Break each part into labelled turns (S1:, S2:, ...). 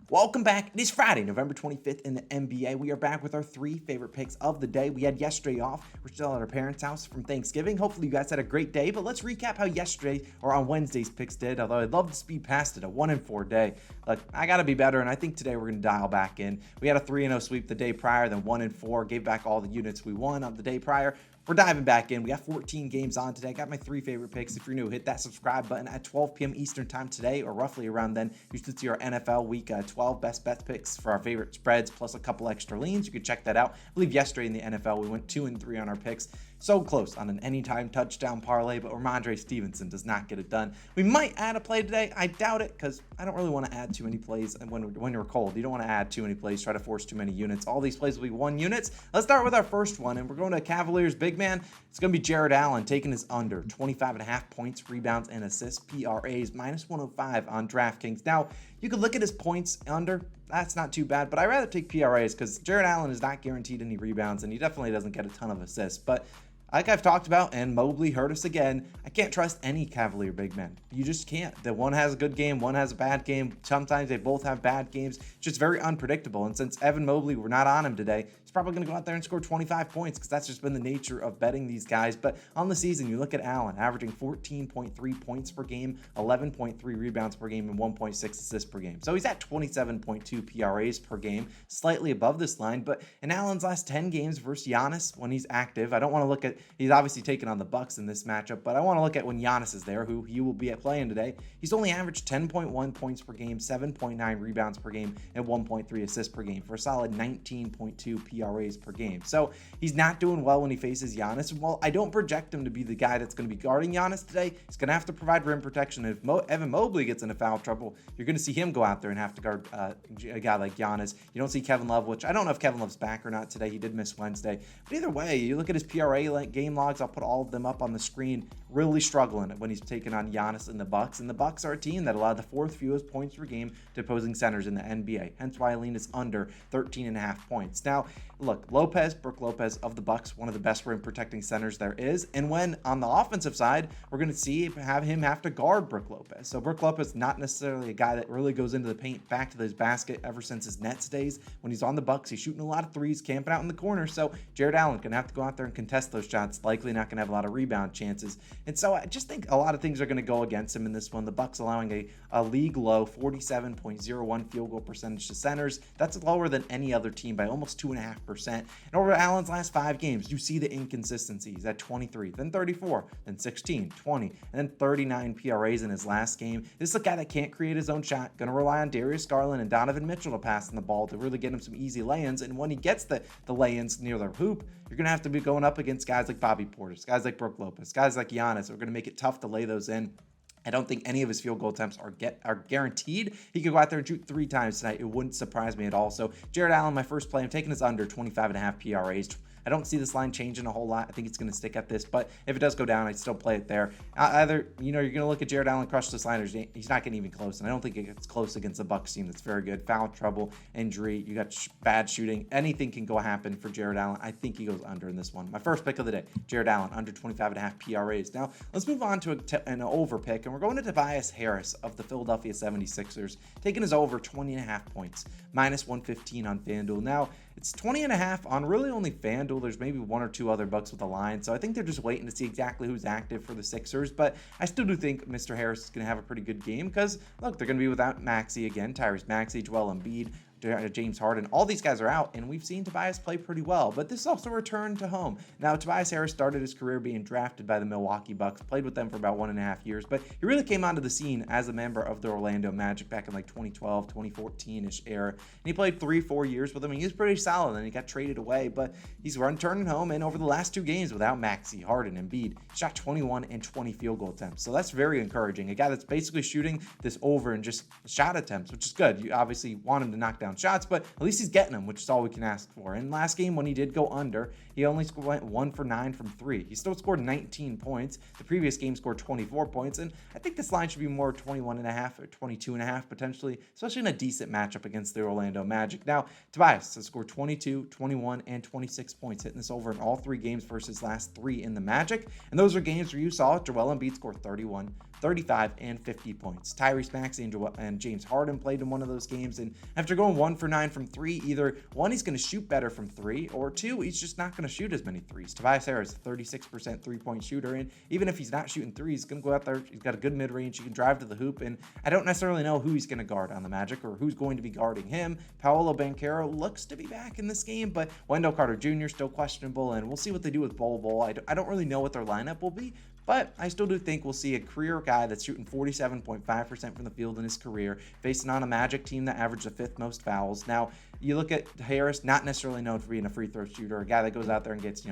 S1: Welcome back. It is Friday, November 25th in the NBA. We are back with our three favorite picks of the day. We had yesterday off. We're still at our parents' house from Thanksgiving. Hopefully you guys had a great day, but let's recap how yesterday or on Wednesday's picks did, although I'd love to speed past it, a 1-4 day. Look, I got to be better, and I think today we're going to dial back in. We had a 3-0 sweep the day prior, then 1-4, gave back all the units we won on the day prior. We're diving back in. We got 14 games on today. I got my three favorite picks. If you're new, hit that subscribe button at 12 p.m. Eastern time today, or roughly around then. You should see our NFL Week 12 best bet picks for our favorite spreads, plus a couple extra leans. You can check that out. I believe yesterday in the NFL, we went 2-3 on our picks. So close on an anytime touchdown parlay, but Ramondre Stevenson does not get it done. We might add a play today. I doubt it, because I don't really want to add too many plays when you're cold. You don't want to add too many plays, try to force too many units. All these plays will be 1 units. Let's start with our first one, and we're going to Cavaliers big man. It's going to be Jared Allen taking his under 25.5 points, rebounds, and assists. PRAs minus 105 on DraftKings. Now, you could look at his points under. That's not too bad, but I'd rather take PRAs because Jared Allen is not guaranteed any rebounds, and he definitely doesn't get a ton of assists. But like I've talked about, and Mobley hurt us again, I can't trust any Cavalier big men. You just can't. The one has a good game, one has a bad game. Sometimes they both have bad games. It's just very unpredictable. And since Evan Mobley, we're not on him today, he's probably going to go out there and score 25 points because that's just been the nature of betting these guys. But on the season, you look at Allen averaging 14.3 points per game, 11.3 rebounds per game, and 1.6 assists per game. So he's at 27.2 PRAs per game, slightly above this line. But in Allen's last 10 games versus Giannis when he's active, I don't want to look at, he's obviously taken on the Bucks in this matchup, but I want to look at when Giannis is there, who he will be playing today. He's only averaged 10.1 points per game, 7.9 rebounds per game, and 1.3 assists per game for a solid 19.2 PRAs per game. So he's not doing well when he faces Giannis. Well, I don't project him to be the guy that's going to be guarding Giannis today. He's going to have to provide rim protection. And if Evan Mobley gets into foul trouble, you're going to see him go out there and have to guard a guy like Giannis. You don't see Kevin Love, which I don't know if Kevin Love's back or not today. He did miss Wednesday. But either way, you look at his PRA game logs. I'll put all of them up on the screen. Really struggling when he's taking on Giannis and the Bucks. And the Bucks are a team that allowed the fourth fewest points per game to opposing centers in the NBA. Hence why I lean is under 13.5 points. Now, look, Brook Lopez of the Bucks, one of the best rim protecting centers there is. And when on the offensive side, we're going to have him have to guard Brook Lopez. So Brook Lopez not necessarily a guy that really goes into the paint, back to his basket ever since his Nets days. When he's on the Bucks, he's shooting a lot of threes, camping out in the corner. So Jared Allen going to have to go out there and contest those shots. Likely not going to have a lot of rebound chances. And so I just think a lot of things are going to go against him in this one. The Bucks allowing a league low 47.01 field goal percentage to centers. That's lower than any other team by almost 2.5%. And over Allen's last 5 games, you see the inconsistencies at 23, then 34, then 16, 20, and then 39 PRAs in his last game. This is a guy that can't create his own shot. Going to rely on Darius Garland and Donovan Mitchell to pass in the ball to really get him some easy lay-ins. And when he gets the lay-ins near the hoop, you're going to have to be going up against guys like Bobby Portis, guys like Brook Lopez, guys like Giannis. Are going to make it tough to lay those in. I don't think any of his field goal attempts are guaranteed. He could go out there and shoot 3 times tonight. It wouldn't surprise me at all. So Jared Allen, my first play, I'm taking his under 25.5 PRAs. I don't see this line changing a whole lot. I think it's going to stick at this, but if it does go down, I'd still play it there. Either, you're going to look at Jared Allen crush this line, or he's not getting even close, and I don't think it gets close against the Bucks team that's very good. Foul trouble, injury, you got bad shooting. Anything can go happen for Jared Allen. I think he goes under in this one. My first pick of the day, Jared Allen, under 25.5 PRAs. Now, let's move on to an over pick, and we're going to Tobias Harris of the Philadelphia 76ers, taking his over 20.5 points, minus 115 on FanDuel. Now, it's 20.5 on really only FanDuel. There's maybe 1 or 2 other books with a line, so I think they're just waiting to see exactly who's active for the Sixers, but I still do think Mr. Harris is going to have a pretty good game because, look, they're going to be without Maxey again, Tyrese Maxey, Joel Embiid, James Harden. All these guys are out, and we've seen Tobias play pretty well, but this is also a return to home. Now, Tobias Harris started his career being drafted by the Milwaukee Bucks, played with them for about 1.5 years, but he really came onto the scene as a member of the Orlando Magic back in like 2012, 2014-ish era, and he played 3-4 years with them, and he was pretty solid, and he got traded away, but he's returning home, and over the last 2 games without Maxey, Harden, and Embiid, he shot 21 and 20 field goal attempts, so that's very encouraging. A guy that's basically shooting this over in just shot attempts, which is good. You obviously want him to knock down shots, but at least he's getting them, which is all we can ask for. And last game, when he did go under, he only went 1 for 9 from 3. He still scored 19 points. The previous game scored 24 points, and I think this line should be more 21.5 or 22.5 potentially, especially in a decent matchup against the Orlando Magic. Now, Tobias has scored 22, 21, and 26 points, hitting this over in all 3 games versus last 3 in the Magic, and those are games where you saw Joel Embiid score 31, 35 and 50 points. Tyrese Maxey and James Harden played in one of those games, and after going 1 for 9 from 3, either one, he's going to shoot better from 3, or 2, he's just not going to shoot as many threes. Tobias Harris, 36% three-point shooter, and even if he's not shooting threes, he's going to go out there, he's got a good mid-range, he can drive to the hoop, and I don't necessarily know who he's going to guard on the Magic or who's going to be guarding him. Paolo Banchero looks to be back in this game, but Wendell Carter Jr. still questionable, and we'll see what they do with Bol. I don't really know what their lineup will be, but I still do think we'll see a career guy that's shooting 47.5% from the field in his career, facing on a Magic team that averaged the 5th most fouls. Now, you look at Harris, not necessarily known for being a free throw shooter, a guy that goes out there and gets,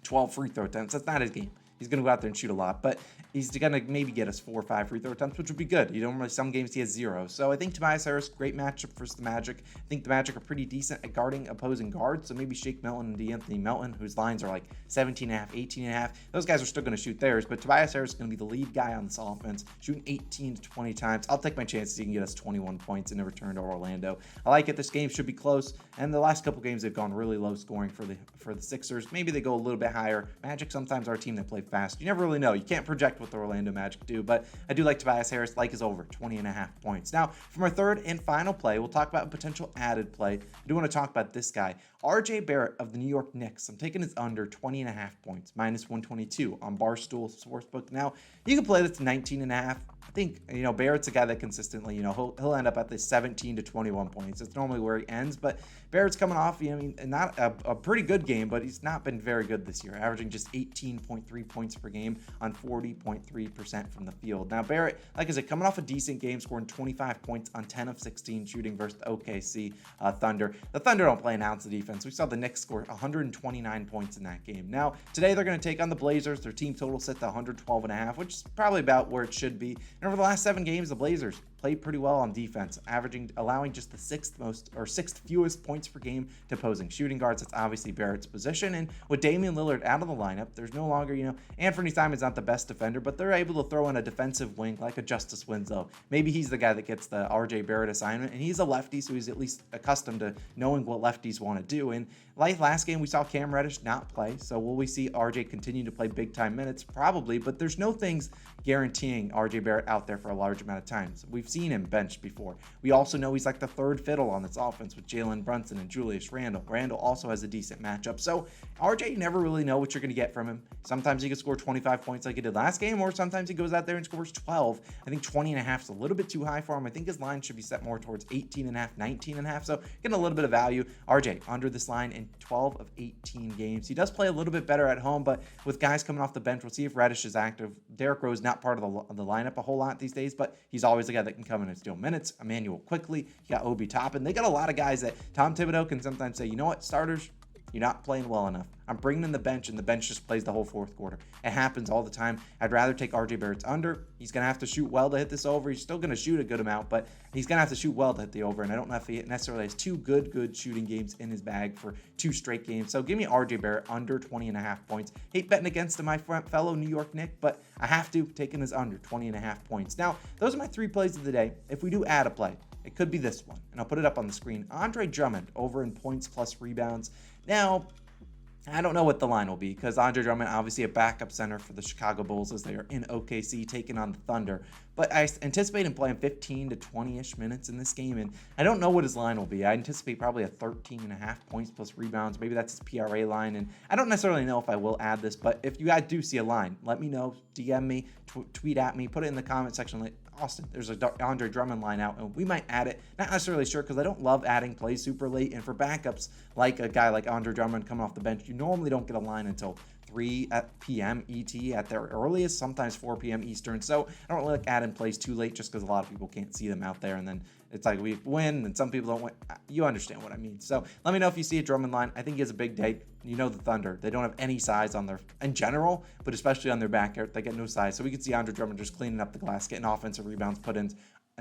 S1: 12 free throw attempts. That's not his game. He's going to go out there and shoot a lot, but he's going to maybe get us 4 or 5 free throw attempts, which would be good. Some games he has 0. So I think Tobias Harris, great matchup for the Magic. I think the Magic are pretty decent at guarding opposing guards. So maybe Shake Milton and DeAnthony Melton, whose lines are like 17.5, 18.5. Those guys are still going to shoot theirs, but Tobias Harris is going to be the lead guy on this offense, shooting 18 to 20 times. I'll take my chances he can get us 21 points in a return to Orlando. I like it. This game should be close, and the last couple games they've gone really low scoring for the Sixers. Maybe they go a little bit higher. Magic sometimes are a team that play fast. You never really know. You can't project what the Orlando Magic do, but I do like Tobias Harris, like his over 20.5 points. Now, from our third and final play, we'll talk about a potential added play. I do want to talk about this guy, RJ Barrett of the New York Knicks. I'm taking his under 20.5 points, minus 122 on Barstool Sportsbook. Now, you can play this 19.5. I think, Barrett's a guy that consistently, he'll end up at the 17 to 21 points. That's normally where he ends, but Barrett's coming off, not a pretty good game, but he's not been very good this year, averaging just 18.3 points per game on 40.3% from the field. Now, Barrett, like I said, coming off a decent game, scoring 25 points on 10 of 16 shooting versus the OKC Thunder. The Thunder don't play an ounce of defense. We saw the Knicks score 129 points in that game. Now, today they're going to take on the Blazers. Their team total set to 112.5, which is probably about where it should be. And over the last 7 games, the Blazers played pretty well on defense, allowing just the 6th fewest points per game to opposing shooting guards. That's obviously Barrett's position. And with Damian Lillard out of the lineup, there's no longer, Anthony Simon's not the best defender, but they're able to throw in a defensive wing like a Justice Winslow. Maybe he's the guy that gets the RJ Barrett assignment, and he's a lefty, so he's at least accustomed to knowing what lefties want to do. And like last game, we saw Cam Reddish not play, so will we see RJ continue to play big-time minutes? Probably, but there's no things guaranteeing RJ Barrett out there for a large amount of time. So we've seen him benched before. We also know he's like the third fiddle on this offense with Jalen Brunson and Julius Randle. Randle also has a decent matchup. So RJ, you never really know what you're going to get from him. Sometimes he can score 25 points like he did last game, or sometimes he goes out there and scores 12. I think 20.5 is a little bit too high for him. I think his line should be set more towards 18.5, 19.5. So getting a little bit of value. RJ under this line in 12 of 18 games. He does play a little bit better at home, but with guys coming off the bench, we'll see if Reddish is active. Derrick Rose not part of the lineup a whole lot these days, but he's always the guy that can come in and steal minutes. Emmanuel Quickly, you got Obi Toppin. They got a lot of guys that Tom Thibodeau can sometimes say, you know what, starters, you're not playing well enough. I'm bringing in the bench, and the bench just plays the whole fourth quarter. It happens all the time. I'd rather take RJ Barrett's under. He's going to have to shoot well to hit this over. He's still going to shoot a good amount, but he's going to have to shoot well to hit the over, and I don't know if he necessarily has 2 good shooting games in his bag for 2 straight games. So give me RJ Barrett under 20.5 points. Hate betting against my fellow New York Knick, but I have to, taking his under 20.5 points. Now, those are my 3 plays of the day. If we do add a play, it could be this one, and I'll put it up on the screen. Andre Drummond over in points plus rebounds. Now, I don't know what the line will be because Andre Drummond, obviously a backup center for the Chicago Bulls as they are in OKC taking on the Thunder. But I anticipate him playing 15 to 20-ish minutes in this game, and I don't know what his line will be. I anticipate probably a 13.5 points plus rebounds. Maybe that's his PRA line, and I don't necessarily know if I will add this, but if you guys do see a line, let me know. DM me, tweet at me, put it in the comment section. Like, Austin, there's a Andre Drummond line out, and we might add it. Not necessarily sure because I don't love adding plays super late, and for backups like a guy like Andre Drummond coming off the bench, you normally don't get a line until 3 p.m. ET at their earliest, sometimes 4 p.m. Eastern. So I don't really like adding plays too late just because a lot of people can't see them out there. And then it's like we win and some people don't win. You understand what I mean. So let me know if you see a Drummond line. I think he has a big day. The Thunder, they don't have any size on their, in general, but especially on their back end, they get no size. So we could see Andre Drummond just cleaning up the glass, getting offensive rebounds put in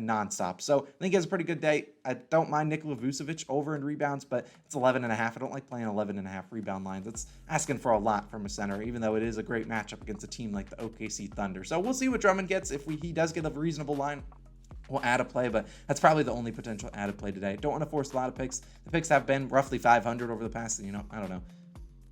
S1: nonstop. So I think he has a pretty good day. I don't mind Nikola Vucevic over in rebounds, but it's 11.5. I don't like playing 11.5 rebound lines. That's asking for a lot from a center, even though it is a great matchup against a team like the OKC Thunder. So we'll see what Drummond gets. If he does get a reasonable line, we'll add a play, but that's probably the only potential added play today. Don't want to force a lot of picks. The picks have been roughly 500 over the past, I don't know,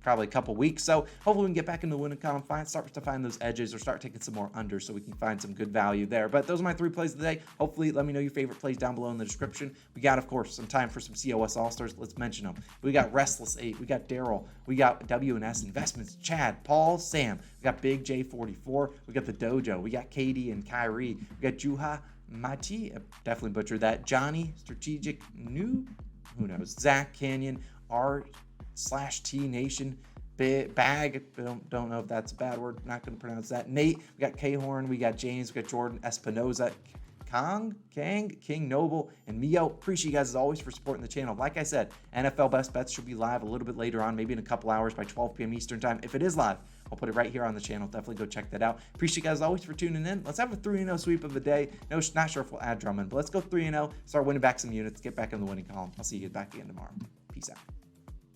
S1: probably a couple weeks. So hopefully we can get back into the winning column, start to find those edges, or start taking some more unders so we can find some good value there. But those are my 3 plays of the day. Hopefully, let me know your favorite plays down below in the description. We got, of course, some time for some COS All-Stars. Let's mention them. We got Restless 8. We got Daryl. We got W&S Investments, Chad, Paul, Sam. We got Big J44. We got the Dojo. We got Katie and Kyrie. We got Juha Mati. Definitely butchered that. Johnny, Strategic New. Who knows? Zach Canyon, R/T Nation, Bag. Don't know if that's a bad word. Not going to pronounce that. Nate. We got K-Horn. We got James. We got Jordan Espinoza. King Noble, and Mio. Appreciate you guys as always for supporting the channel. Like I said, NFL Best Bets should be live a little bit later on, maybe in a couple hours by 12 p.m. Eastern time. If it is live, I'll put it right here on the channel. Definitely go check that out. Appreciate you guys as always for tuning in. Let's have a 3-0 sweep of the day. No, not sure if we'll add Drummond, but let's go 3-0. Start winning back some units. Get back in the winning column. I'll see you guys back again tomorrow. Peace out.